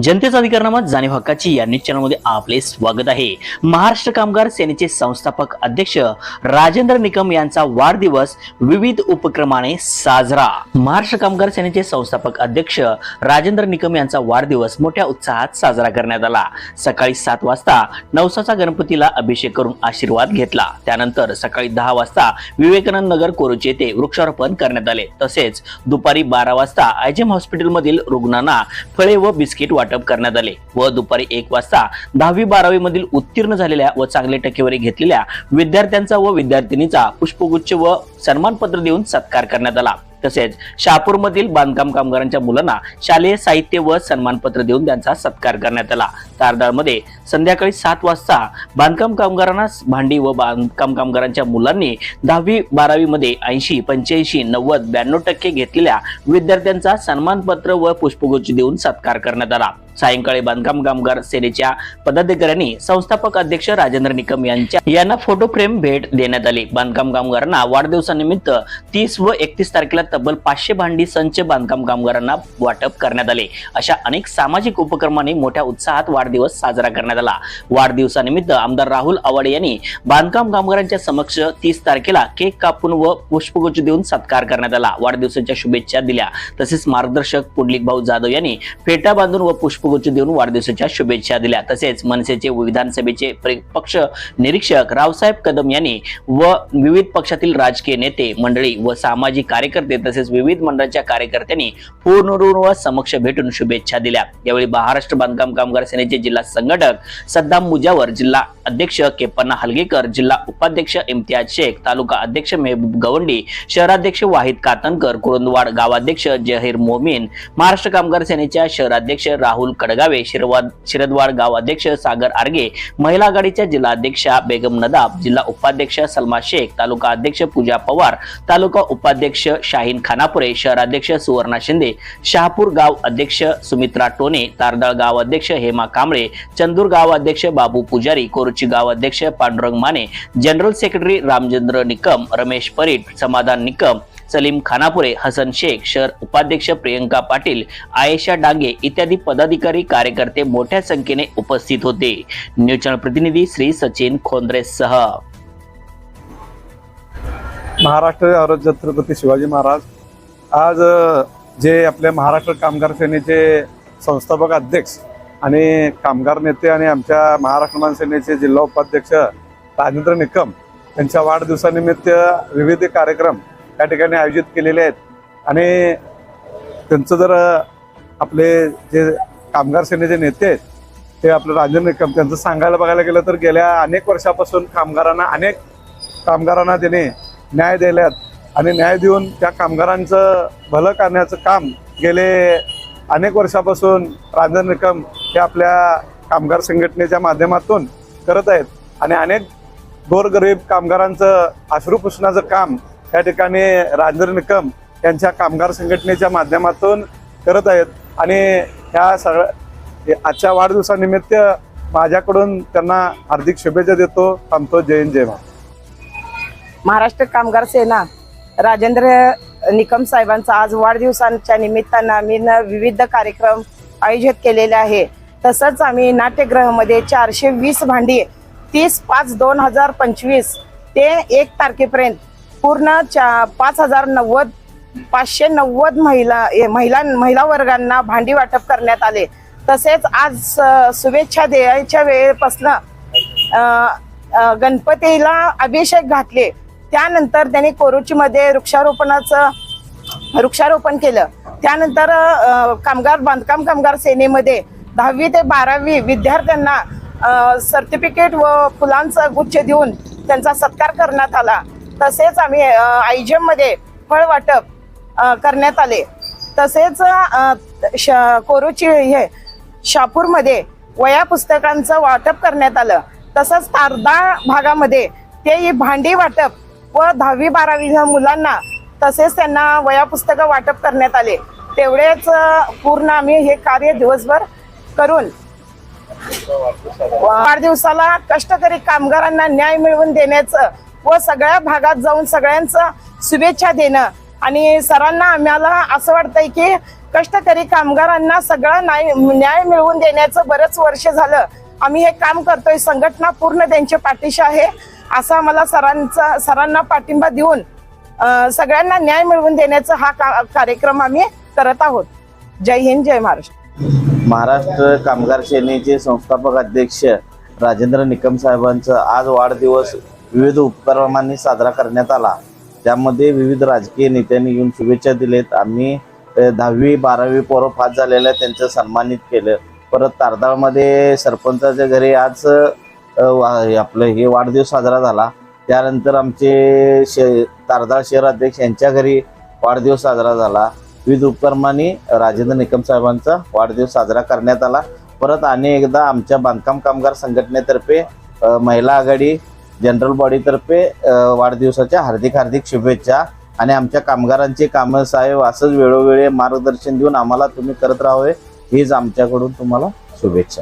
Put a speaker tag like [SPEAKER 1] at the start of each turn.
[SPEAKER 1] जनतेचा अधिकारनामा जाणीव हक्काची या न्यूज चॅनलमध्ये आपले स्वागत आहे। महाराष्ट्र कामगार सेनेचे संस्थापक अध्यक्ष राजेंद्र निकम यांचा वाढदिवस विविध उपक्रमाने साजरा। महाराष्ट्र कामगार सेनेचे संस्थापक अध्यक्ष राजेंद्र निकम यांचा वाढदिवस मोठ्या उत्साहात साजरा करण्यात आला। सकाळी 7 वाजता नवसाचा गणपतीला अभिषेक करून आशीर्वाद घेतला। त्यानंतर सकाळी 10 वाजता विवेकानंद नगर कोरोची येथे वृक्षारोपण करण्यात आले। तसेच दुपारी 12 वाजता आयजेम हॉस्पिटलमधील रुग्णांना फळे व बिस्किट वाटप करण्यात आले व दुपारी 1 वाजता 10वी 12वी मधील उत्तीर्ण झालेल्या व चांगले टक्केवारी घेतलेल्या विद्यार्थ्यांचा व विद्यार्थिनीचा पुष्पगुच्छ व सन्मानपत्र देऊन सत्कार करण्यात आला। तसेच शहापूर मधील बांधकाम कामगारांच्या मुलांना शालेय साहित्य व सन्मानपत्र देऊन त्यांचा सत्कार करण्यात आला। तारदाळ मध्ये संध्याकाळी 7 वाजता बांधकाम कामगारांना भांडी व बांधकाम कामगारांच्या मुलांनी 10वी 12वी मध्ये 80 85 90 92% घेतलेल्या विद्यार्थ्यांचा सन्मानपत्र व पुष्पगुच्छ देऊन सत्कार करण्यात आला। सायंकाळी बांधकाम कामगार सेनेच्या पदाधिकाऱ्यांनी संस्थापक अध्यक्ष राजेंद्र निकम यांना फोटो फ्रेम भेट देण्यात आली। बांधकाम कामगारांना वाढदिवसानिमित्त 30 व 31 तारखेला तब्बल 500 भांडी संच बांधकाम कामगारांना वाटप करण्यात आले। अशा अनेक सामाजिक उपक्रमांनी मोठ्या उत्साहात वाढदिवस साजरा करण्यात आला। वाढदिवसानिमित्त आमदार राहुल आवाडे यांनी बांधकाम कामगारांच्या समक्ष 30 तारखेला केक कापून व पुष्पगुच्छ देऊन सत्कार करण्यात आला। वाढदिवसाच्या शुभेच्छा दिल्या। तसेच मार्गदर्शक पुंडलिक भाऊ जाधव यांनी फेटा बांधून व पुष्पगुच्छ देऊन वाढदिवसाच्या शुभेच्छा दिल्या। तसेच मनसेचे विधानसभेचे पक्ष निरीक्षक रावसाहेब कदम यांनी व विविध पक्षातील राजकीय नेते मंडळी व सामाजिक कार्यकर्ते तसेच विविध मंडळाच्या कार्यकर्त्यांनी पूर्ण समक्ष भेटून शुभेच्छा दिल्या। यावेळी महाराष्ट्र बांधकाम कामगार सेनेचे जिल्हा संघटक सद्दाम मुजावर, जिल्हा अध्यक्ष केपन्ना हलगेकर, जिल्हा उपाध्यक्ष इम्तियाज शेख, तालुका अध्यक्ष मेहबूब गवंडी, शहराध्यक्ष वाहिद कातनकर, कुरुंदवाड गावाध्यक्ष जहीर मोमीन, महाराष्ट्र कामगार सेनेच्या शहराध्यक्ष राहुल कडगावे, शिरदवाड गावाध्यक्ष सागर आर्गे, महिला आघाडीच्या जिल्हा अध्यक्षा बेगम नदाब, जिल्हा उपाध्यक्ष सलमा शेख, तालुका अध्यक्ष पूजा पवार, तालुका उपाध्यक्ष शाहीन खानापुरे, शहराध्यक्ष सुवर्णा शिंदे, शहापूर गाव अध्यक्ष सुमित्रा टोने, तारदाळ गाव अध्यक्ष हेमा कांबळे, चंदूर गाव अध्यक्ष बाबू पुजारी, कोरुची गाव अध्यक्ष पांडुरंग माने, जनरल सेक्रेटरी रामचंद्र निकम, रमेश परीट, समाधान निकम, सलीम खानापुरे, हसन शेख, शहर उपाध्यक्ष प्रियंका पाटील, आयेशा डांगे इत्यादी पदाधिकारी कार्यकर्ते मोठ्या संख्येने उपस्थित होते। न्यूज चॅनल प्रतिनिधी श्री सचिन खोंद्रेसह
[SPEAKER 2] महाराष्ट्र छत्रपती शिवाजी महाराज आज जे आपल्या महाराष्ट्र कामगार सेनेचे संस्थापक अध्यक्ष आणि कामगार नेते आणि आमच्या महाराष्ट्र सेनेचे जिल्हा उपाध्यक्ष राजेंद्र निकम यांच्या वाढदिवसानिमित्त विविध कार्यक्रम या ठिकाणी आयोजित केलेले आहेत। आणि त्यांचं जर आपले जे कामगार सेनेचे नेते आहेत ते आपलं राजेंद्र निकम त्यांचं सांगायला बघायला गेलं तर गेल्या अनेक वर्षापासून अनेक कामगारांना त्याने न्याय दिल्यात आणि न्याय देऊन त्या कामगारांचं भलं करण्याचं काम गेले अनेक वर्षापासून राजेंद्र निकम हे आपल्या कामगार संघटनेच्या माध्यमातून करत आहेत आणि अनेक गोरगरीब कामगारांचं अश्रू पुसण्याचं काम या ठिकाणी राजेंद्र निकम यांच्या कामगार संघटनेच्या माध्यमातून करत आहेत। आणि ह्या सगळ्या आजच्या वाढदिवसानिमित्त माझ्याकडून त्यांना हार्दिक शुभेच्छा देतो। थांबतो। जय हिंद, जय महाराष्ट्र।
[SPEAKER 3] महाराष्ट्र कामगार सेना राजेंद्र निकम साहेबांचा आज वाढदिवसाच्या निमित्तानं आम्ही विविध कार्यक्रम आयोजित केलेले आहे। तसंच आम्ही नाट्यगृहामध्ये 420 भांडी 30/5/2025 ते 1 तारखेपर्यंत पूर्ण 590 महिला वर्गांना भांडी वाटप करण्यात आले। तसेच आज शुभेच्छा द्यायच्या वेळेपासून गणपतीला अभिषेक घातले। त्यानंतर त्यांनी कोरुचीमध्ये वृक्षारोपण केलं। त्यानंतर बांधकाम कामगार सेनेमध्ये 10वी ते 12वी विद्यार्थ्यांना सर्टिफिकेट व फुलांचा गुच्छ देऊन त्यांचा सत्कार करण्यात आला। तसेच आम्ही आयजेम मध्ये फळ वाटप करण्यात आले। तसेच कोरुची शहापूरमध्ये वह्या पुस्तकांचं वाटप करण्यात आलं। तसंच तारदाळ भागामध्ये ते भांडी वाटप व 10वी 12वी मुलांना तसेच त्यांना वह्या पुस्तकं वाटप करण्यात आले। तेवढेच पूर्ण आम्ही हे कार्य दिवसभर करून वाढदिवसाला कष्टकरी कामगारांना न्याय मिळवून देण्याचं व सगळ्या भागात जाऊन सगळ्यांचं शुभेच्छा देणं आणि सरांना आम्हाला असं वाटतंय की कष्टकरी कामगारांना सगळा न्याय मिळवून देण्याचं बरेच वर्ष झालं आम्ही हे काम करतोय. संघटना पूर्ण त्यांच्या पाठीशी आहे असा आम्हाला सरांना पाठिंबा देऊन सगळ्यांना न्याय मिळवून देण्याचा हा कार्यक्रम आम्ही करत आहोत. जय हिंद, जय महाराष्ट्र.
[SPEAKER 4] महाराष्ट्र कामगार सेनेचे संस्थापक अध्यक्ष राजेंद्र निकम साहेबांचा आज वाढदिवस विविध उपक्रमांनी साजरा करण्यात आला. त्यामध्ये विविध राजकीय नेत्यांनी येऊन शुभेच्छा दिलेत. आम्ही 10वी 12वी पोरं पास झालेल्या त्यांचं सन्मानित केलं. परत तारदाळमध्ये सरपंचाच्या घरी आज आपलं हे वाढदिवस साजरा झाला. त्यानंतर आमचे तारदाळ शहर अध्यक्ष यांच्या घरी वाढदिवस साजरा झाला. विविध उपक्रमांनी राजेंद्र निकम साहेबांचा वाढदिवस साजरा करण्यात आला. परत एकदा आमच्या बांधकाम कामगार संघटनेतर्फे महिला आघाडी जनरल बॉडीतर्फे वाढदिवसाच्या हार्दिक शुभेच्छा. आणि आमच्या कामगारांचे कामं साहेब असंच वेळोवेळी मार्गदर्शन देऊन आम्हाला तुम्ही करत राहावे हीच आमच्याकडून तुम्हाला शुभेच्छा.